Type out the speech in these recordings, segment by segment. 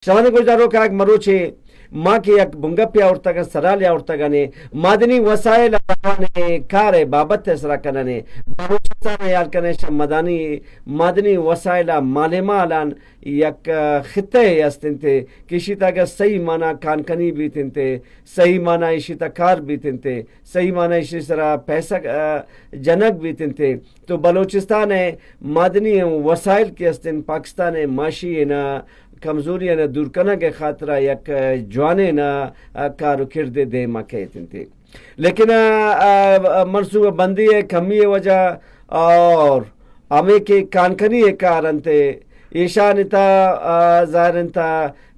شمانه گوشدارو که اگ مروچه ما که یک بنگپیا ارتگا سرالیا ارتگانه مادنی وسایل کار بابت سرا کننه بلوچستان یال کنه مدنی وسایل مالان یک خطه استنته کشی تا صحیح معنی کانکنی بیتنته صحیح معنی ایشی تا کار بیتنته صحیح معنی ایشی سرا پیسہ جنک بیتنته تو بلوچستان مدنی وسائل کے استن پاکستان معاشی نا کمزوری نا دور کرنے کے خاطر یک جوانے نا کارو کردے دے مکیتن تھے لیکن منصوبہ بندی کمی وجہ اور ہمیں کے کانکنی کارنتے ایشانتا ظاہرنتا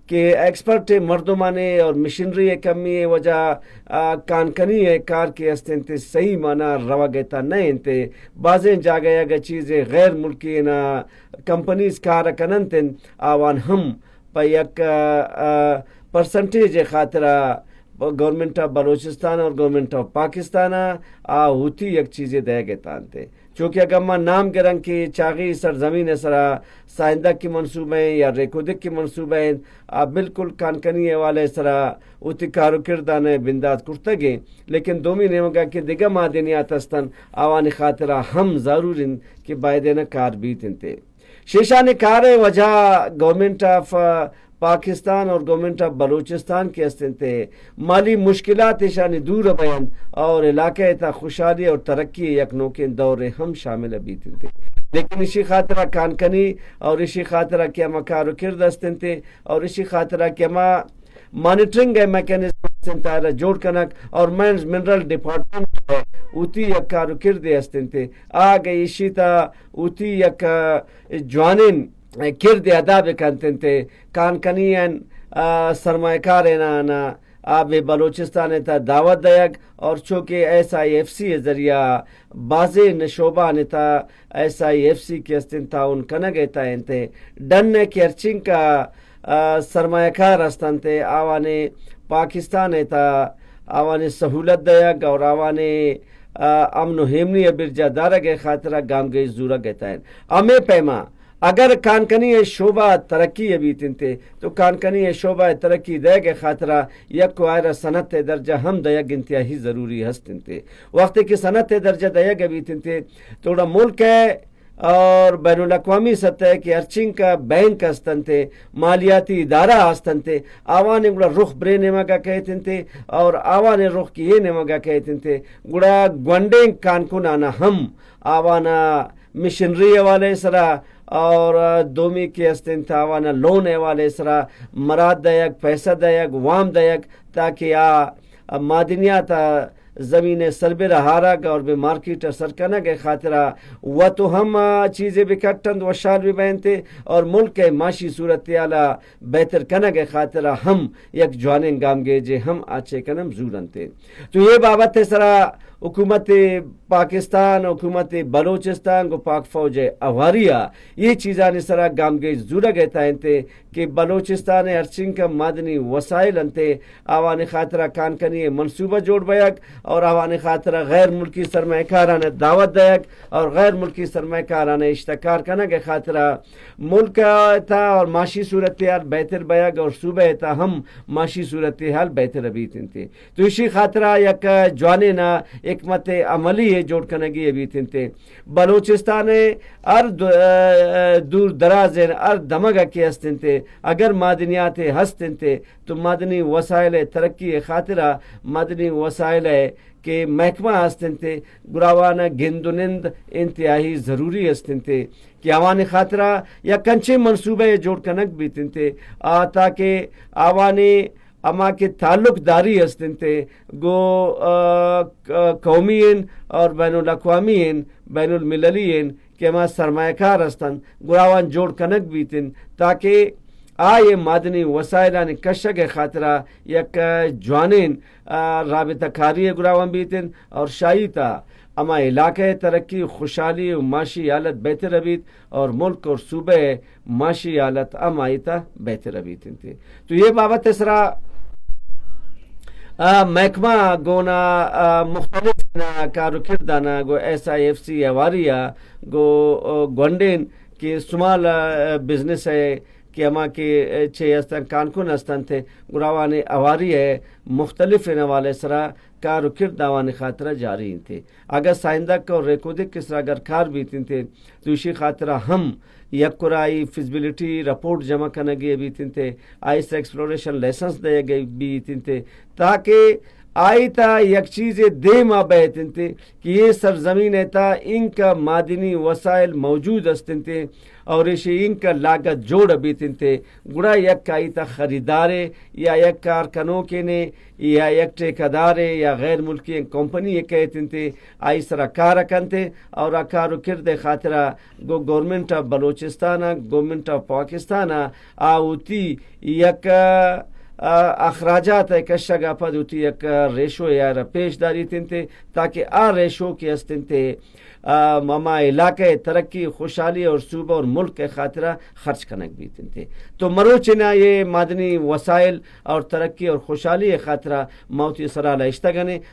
کہ ایکسپرٹ مردمانے اور مشنری کمی وجہ کانکنی کار کے استنتے صحیح معنی روا گیتا نہیں انتے بعضیں جا گیا گا چیزیں غیر ملکی نا کمپنیز کار کننتن آوان ہم پا یک پرسنٹیج خاطرہ گورنمنٹ آف بلوچستان اور گورنمنٹ آف پاکستان ہوتی یک چیزیں دے گے تانتے چونکہ اگر میں نام کے رنگ کی چاغی سرزمین سرا سائندہ کی منصوبیں یا ریکودک کی منصوبیں بالکل کانکنی والے سرا اوتی کارو کردانے بنداز کرتگے لیکن دومی نیمگا کہ دیگا مادنیات استن آوانی خاطرہ ہم ضرورین کہ بائدین کار بیتنتے شیشان کار وجہ گورنمنٹ آف پاکستان اور گورنمنٹ آف بلوچستان کے استنتے مالی مشکلات شانی دور بیان اور علاقے تا خوشحالی اور ترقی یک نوکین دور ہم شامل بیتنتے لیکن اسی خاطرہ کانکنی اور اسی خاطرہ کیا مکارو کرد استنتے اور اسی خاطرہ کیا مانیٹرنگ میکانزم استنتارہ جوڑ کنک اور مینز منرل ڈپارٹمنٹ اوتی یک کارو کرد استنتے آگے اسی تا اوتی یک جوانین کرد ادا بکنتنتے کانکنین سرمایہ کارنا آب بلوچستان تا دعوت دیگ اور چونکہ ایس آئی ایف سی ذریعہ بازے نشوبہ نتا ایس آئی ایف سی کے استن تعاون کنگے تا انتے ڈن کیرچنگ کا سرمایہ کار استنتے آوانے پاکستان تا آوانے سہولت دیگ اور آوانے امن و حیمنی برجا دارگ خاطرہ گام گئی زورہ گیتا ہے ہمیں پیما اگر کانکنی شعبہ ترقی بیتنتے تو کانکنی شعبہ ترقی دے گے خاطرہ یک کو آئرہ صنعت درجہ ہم دیگ انتہائی ضروری ہستنتے وقت کی صنعت درجہ دیگ بیتنتے توڑا ملک ہے اور بین الاقوامی سطح کے ارچنگ کا بینک استنتے مالیاتی ادارہ استنتے آوانے گڑا رخ برے نمگا کہتنتے اور آوانے رخ کیے نمگا کہتنتے گڑا گونڈیں کانکن آنا ہم آوانا مشنری والے سرا اور دومی کے استنتاوانا لون والے سرا مراد دیگ پیسہ دیگ وام دیگ تاکہ مادنیات زمین سربر ہارا اور بے مارکیٹ سرکنا کے خاطرہ و تو ہم چیزیں بھی کٹند و شال بھی بہنتے اور ملک کے معاشی صورتحال بہتر کنا کے خاطرہ ہم یک جوانیں گام گے جے ہم آچے کنم زورنتے تو یہ بابت سرا حکومت پاکستان حکومت بلوچستان کو پاک فوج اواریہ یہ چیزاں سرا گام گئی زورہ گیتا انتے کہ بلوچستان ارچنگ کا مادنی وسائل انتے آوان خاطرہ کانکنی منصوبہ جوڑ بیک اور آوان خاطرہ غیر ملکی سرمایہ کاران دعوت دیک اور غیر ملکی سرمایہ کاران اشتکار کرنا کے خاطرہ ملک تا اور معاشی صورتحال بہتر بیک اور صوبہ تا ہم معاشی صورتحال بہتر ابیت انتے تو اسی خاطرہ یک جوانے نا حکمت عملی جوڑ کنگی ابھی تنتے بلوچستان ار دور دراز ار دمگا کی ہستنتے اگر مادنیات ہستنتے تو مادنی وسائل ترقی خاطرہ مادنی وسائل کہ محکمہ ہستنتے گراوانا گندنند انتہائی ضروری ہستنتے کہ آوان خاطرہ یا کنچے منصوبے جوڑ کنک بھی تنتے تاکہ آوانے اما کے تعلق داری ہستنتے گو قومین اور بین الاقوامین بین المللین کہ اما سرمایہ کار ہستن گراوان جوڑ کنک بیتن تاکہ آئے مادنی وسائلان کشک خاطرہ یک جوانین رابطہ کاری گراوان بیتن اور شایتا اما علاقہ ترقی خوشحالی و معاشی حالت بہتر ابیت اور ملک اور صوبہ معاشی حالت امائیتا بہتر ابیت انتے تو یہ بابت اسرا محکمہ گونا مختلف کارو کردانا گو ایس آئی ایف سی اواریہ گو گونڈین کی سمال بزنس ہے کہ اما کے چھ استن کانکن استن تھے گراوانے اواری ہے مختلف نوالے سرا کار و کرداوان خاطرہ جاری تھے اگر سائندک اور ریکودک کس طرح اگر کار بیتن تھے تو اسی خاطرہ ہم یک قرائی فیزیبلٹی رپورٹ جمع کرنے گئے بیتن تھے آئس ایکسپلوریشن لیسنس دے گئے بیتن تھے تاکہ آئی تا یک چیز دے ما بیتن تھے کہ یہ سرزمین تا ان کا معدنی وسائل موجود استن تھے اور اسی ان کا لاگت جوڑ بیتن تھے گڑا یک آئی تا خریدارے یا یک کارکنوں کے نے یا یک ٹھیکیدارے یا غیر ملکی کمپنی کہتن تھے آئی سرا کارکن تھے اور کارو کرد خاطرہ government of Balochistan government of Pakistan آوتی یک اخراجات کشگا پد ہوتی یک ریشو یا پیش داری تن تھے تاکہ آ ریشو کی استن تھے مما علاقے ترقی خوشحالی اور صوبہ اور ملک کے خاطرہ خرچ کنک بھی تن تھے تو مروچنا یہ معدنی وسائل اور ترقی اور خوشحالی خاطرہ موتی سرالہ اشتگنے